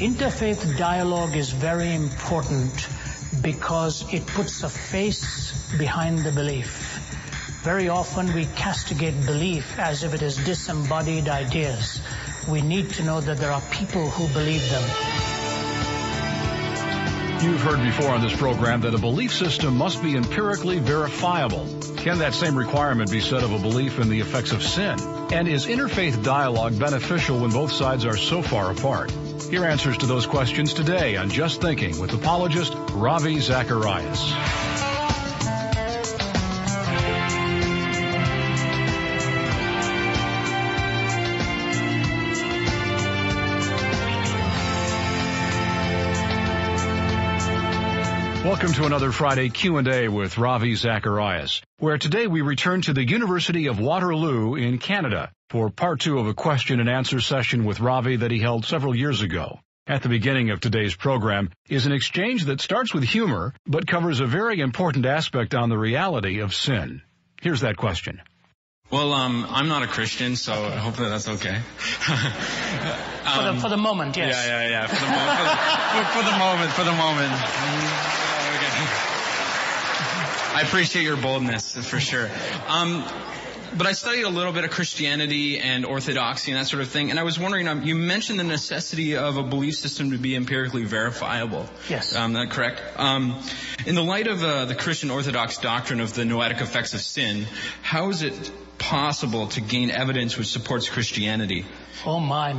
Interfaith dialogue is very important because it puts a face behind the belief. Very often we castigate belief as if it is disembodied ideas. We need to know that there are people who believe them. You've heard before on this program that a belief system must be empirically verifiable. Can that same requirement be said of a belief in the effects of sin? And is interfaith dialogue beneficial when both sides are so far apart? Here are answers to those questions today on Just Thinking with apologist Ravi Zacharias. Welcome to another Friday Q&A with Ravi Zacharias, where today we return to the University of Waterloo in Canada for part two of a question and answer session with Ravi that he held several years ago. At the beginning of today's program is an exchange that starts with humor, but covers a very important aspect on the reality of sin. Here's that question. Well, I'm not a Christian, so hopefully that's okay. For the moment, yes. Yeah. For the moment. I appreciate your boldness, for sure. But I studied a little bit of Christianity and orthodoxy and that sort of thing, and I was wondering, you mentioned the necessity of a belief system to be empirically verifiable. Yes. Is that correct? In the light of the Christian Orthodox doctrine of the Noetic effects of sin, how is it possible to gain evidence which supports Christianity? Oh, my.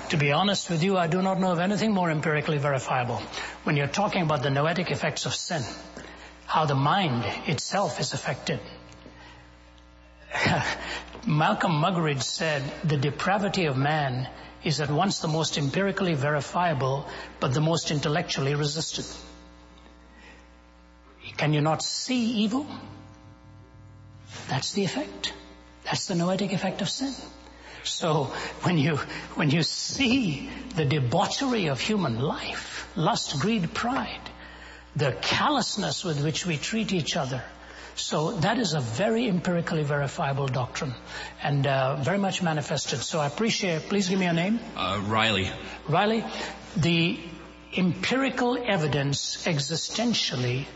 To be honest with you, I do not know of anything more empirically verifiable. When you're talking about the noetic effects of sin, how the mind itself is affected. Malcolm Muggeridge said, the depravity of man is at once the most empirically verifiable, but the most intellectually resisted. Can you not see evil? That's the effect. That's the noetic effect of sin. So when you see the debauchery of human life, lust, greed, pride, the callousness with which we treat each other, so that is a very empirically verifiable doctrine and very much manifested. So I appreciate, please give me a name. Riley. Riley, the empirical evidence existentially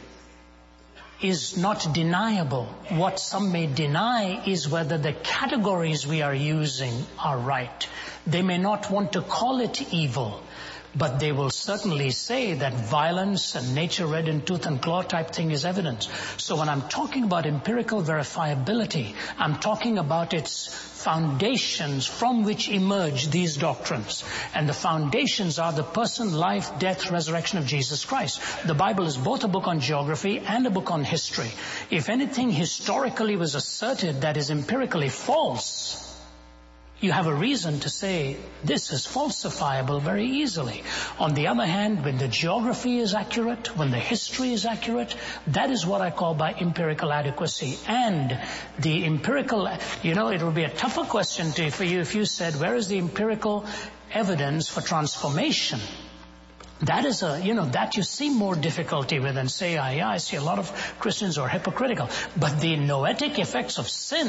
is not deniable. What some may deny is whether the categories we are using are right. They may not want to call it evil, but they will certainly say that violence and nature red in tooth and claw type thing is evidence. So when I'm talking about empirical verifiability, I'm talking about its foundations from which emerge these doctrines. And the foundations are the person, life, death, resurrection of Jesus Christ. The Bible is both a book on geography and a book on history. If anything historically was asserted that is empirically false, you have a reason to say this is falsifiable very easily. On the other hand, when the geography is accurate, when the history is accurate, that is what I call by empirical adequacy. And the empirical, it would be a tougher question for you if you said, where is the empirical evidence for transformation? That is that you see more difficulty with than say, I see a lot of Christians who are hypocritical. But the noetic effects of sin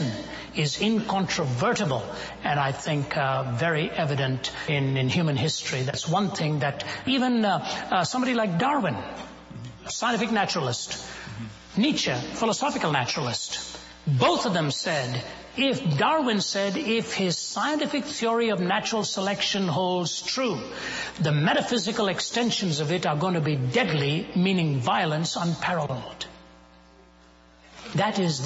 is incontrovertible and I think very evident in human history. That's one thing that even somebody like Darwin, scientific naturalist, Nietzsche, philosophical naturalist, both of them said, Darwin said, if his scientific theory of natural selection holds true, the metaphysical extensions of it are going to be deadly, meaning violence unparalleled. That is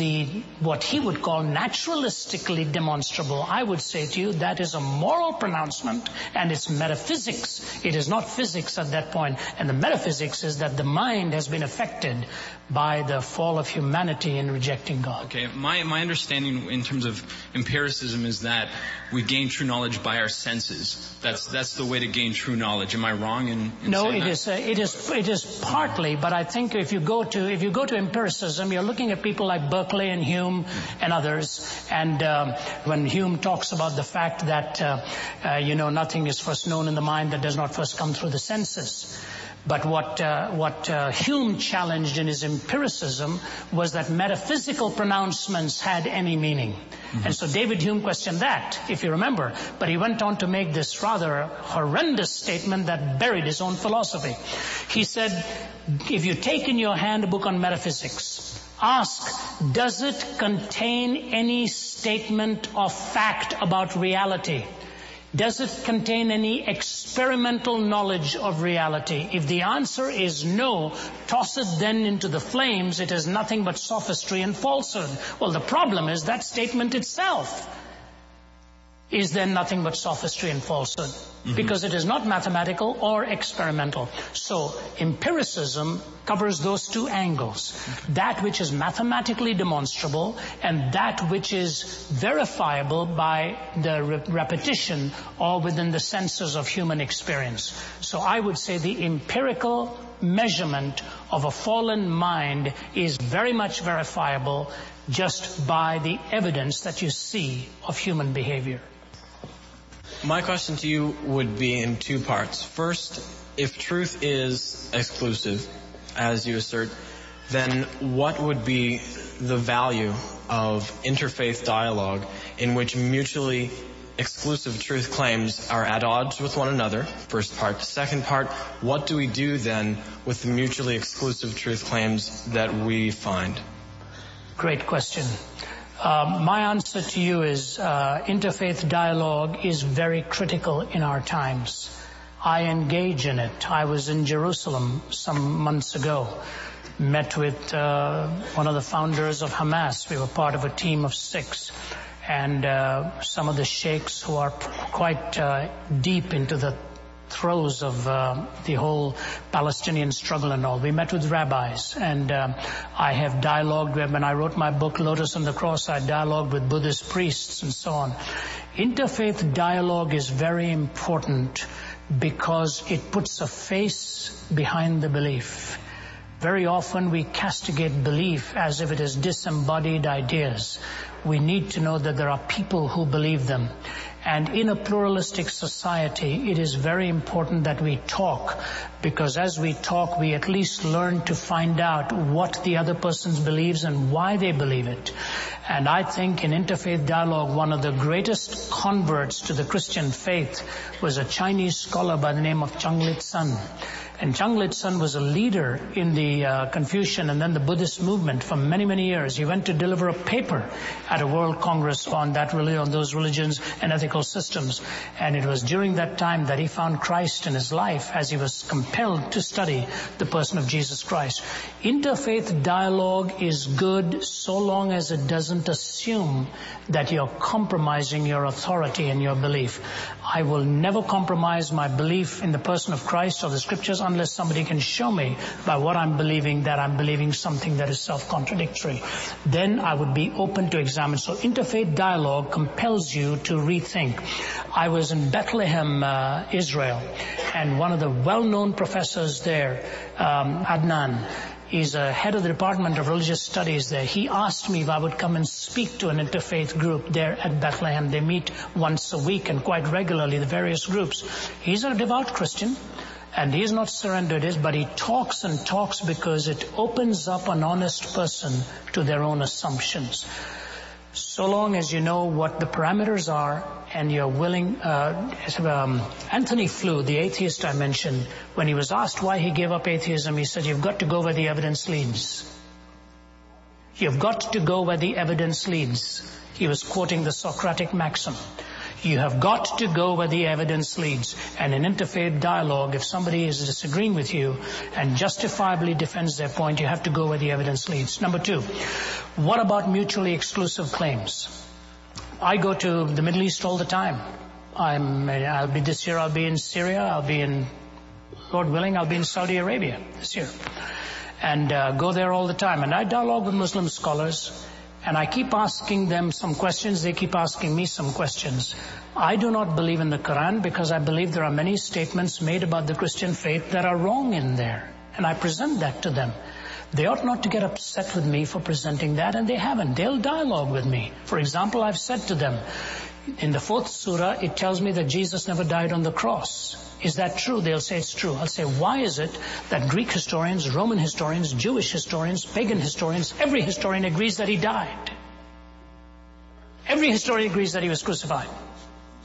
what he would call naturalistically demonstrable. I would say to you that is a moral pronouncement and it's metaphysics. It is not physics at that point. And the metaphysics is that the mind has been affected by the fall of humanity in rejecting God. Okay, my understanding in terms of empiricism is that we gain true knowledge by our senses. That's the way to gain true knowledge. Am I wrong in no, saying that? It is partly, but I think if you go to empiricism, you're looking at people like Berkeley and Hume and others. And when Hume talks about the fact that nothing is first known in the mind that does not first come through the senses. But what Hume challenged in his empiricism was that metaphysical pronouncements had any meaning. Mm-hmm. And so David Hume questioned that, if you remember. But he went on to make this rather horrendous statement that buried his own philosophy. He said, if you take in your hand a book on metaphysics, ask, does it contain any statement of fact about reality? Does it contain any experimental knowledge of reality? If the answer is no, toss it then into the flames. It is nothing but sophistry and falsehood. Well, the problem is that statement itself is then nothing but sophistry and falsehood, because it is not mathematical or experimental. So empiricism covers those two angles, that which is mathematically demonstrable and that which is verifiable by the repetition or within the senses of human experience. So I would say the empirical measurement of a fallen mind is very much verifiable just by the evidence that you see of human behavior. My question to you would be in two parts. First, if truth is exclusive, as you assert, then what would be the value of interfaith dialogue in which mutually exclusive truth claims are at odds with one another? First part. Second part, what do we do then with the mutually exclusive truth claims that we find? Great question. My answer to you is interfaith dialogue is very critical in our times. I engage in it. I was in Jerusalem some months ago, met with one of the founders of Hamas. We were part of a team of 6, and some of the sheikhs who are quite deep into the throes of the whole Palestinian struggle and all. We met with rabbis, and I have dialogued when I wrote my book, Lotus on the Cross, I dialogued with Buddhist priests and so on. Interfaith dialogue is very important because it puts a face behind the belief. Very often we castigate belief as if it is disembodied ideas. We need to know that there are people who believe them. And in a pluralistic society, it is very important that we talk, because as we talk, we at least learn to find out what the other person believes and why they believe it. And I think in interfaith dialogue, one of the greatest converts to the Christian faith was a Chinese scholar by the name of Chung Lit-sun. And Chung Lit-sun was a leader in the Confucian and then the Buddhist movement for many, many years. He went to deliver a paper at a World Congress on those religions and ethical systems. And it was during that time that he found Christ in his life as he was compelled to study the person of Jesus Christ. Interfaith dialogue is good so long as it doesn't assume that you're compromising your authority and your belief. I will never compromise my belief in the person of Christ or the scriptures unless somebody can show me by what I'm believing that I'm believing something that is self-contradictory. Then I would be open to examine. So interfaith dialogue compels you to rethink. I was in Bethlehem, Israel, and one of the well-known professors there, Adnan, he's a head of the Department of Religious Studies there. He asked me if I would come and speak to an interfaith group there at Bethlehem. They meet once a week and quite regularly, the various groups. He's a devout Christian, and he is not surrendered it, but he talks and talks because it opens up an honest person to their own assumptions. So long as you know what the parameters are and you're willing, Anthony Flew, the atheist I mentioned, when he was asked why he gave up atheism, he said, you've got to go where the evidence leads. You've got to go where the evidence leads. He was quoting the Socratic maxim. You have got to go where the evidence leads. And in interfaith dialogue, if somebody is disagreeing with you and justifiably defends their point, you have to go where the evidence leads. Number 2, what about mutually exclusive claims? I go to the Middle East all the time. This year I'll be in Syria, I'll be in, Lord willing, I'll be in Saudi Arabia this year. And go there all the time. And I dialogue with Muslim scholars. And I keep asking them some questions, they keep asking me some questions. I do not believe in the Quran because I believe there are many statements made about the Christian faith that are wrong in there. And I present that to them. They ought not to get upset with me for presenting that, and they haven't. They'll dialogue with me. For example, I've said to them, In the 4th surah, it tells me that Jesus never died on the cross. Is that true? They'll say it's true. I'll say, why is it that Greek historians, Roman historians, Jewish historians, pagan historians, every historian agrees that he died? Every historian agrees that he was crucified.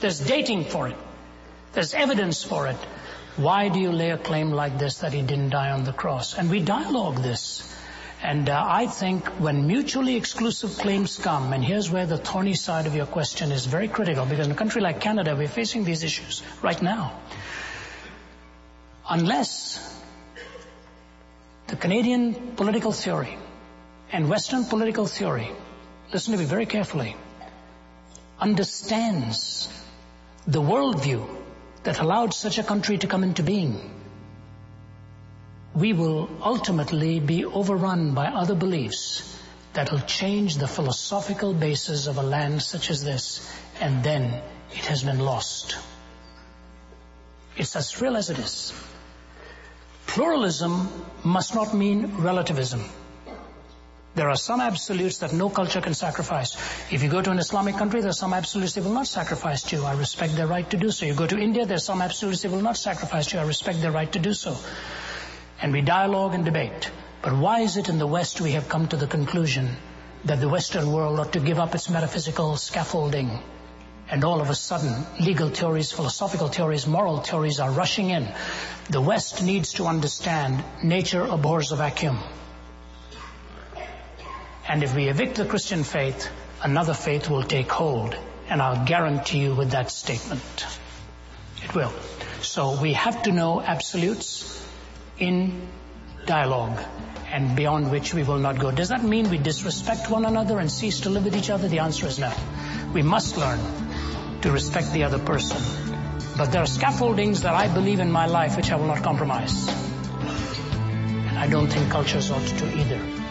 There's dating for it. There's evidence for it. Why do you lay a claim like this that he didn't die on the cross? And we dialogue this. And I think when mutually exclusive claims come, and here's where the thorny side of your question is very critical, because in a country like Canada, we're facing these issues right now. Unless the Canadian political theory and Western political theory, listen to me very carefully, understands the worldview that allowed such a country to come into being, we will ultimately be overrun by other beliefs that will change the philosophical basis of a land such as this, and then it has been lost. It's as real as it is. Pluralism must not mean relativism. There are some absolutes that no culture can sacrifice. If you go to an Islamic country, there are some absolutes they will not sacrifice to you. I respect their right to do so. You go to India, there are some absolutes they will not sacrifice to you. I respect their right to do so. And we dialogue and debate. But why is it in the West we have come to the conclusion that the Western world ought to give up its metaphysical scaffolding, and all of a sudden legal theories, philosophical theories, moral theories are rushing in? The West needs to understand nature abhors a vacuum. And if we evict the Christian faith, another faith will take hold. And I'll guarantee you with that statement, it will. So we have to know absolutes in dialogue, and beyond which we will not go. Does that mean we disrespect one another and cease to live with each other? The answer is no. We must learn to respect the other person. But there are scaffoldings that I believe in my life which I will not compromise. And I don't think cultures ought to either.